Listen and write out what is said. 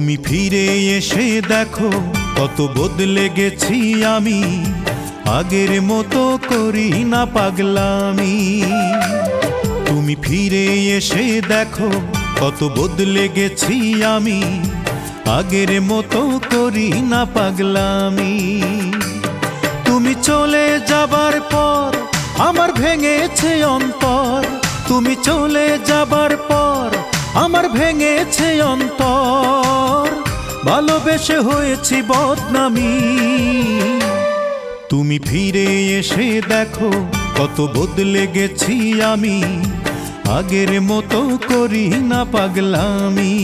তুমি ফিরে এসে দেখো কত বদলে গেছি আমি, আগের মতো করি না পাগলামি। তুমি ফিরে এসে দেখো কত বদলে গেছি আমি, আগের মতো করি না পাগলামি। তুমি চলে যাবার পর আমার ভেঙেছে অন্তর, তুমি চলে যাবার পর আমার ভেঙেছে অন্তর, ভালোবেসে হয়েছি বদনামি। তুমি ফিরে এসে দেখো কত বদলে গেছি আমি, আগের মতো করি না পাগলামি।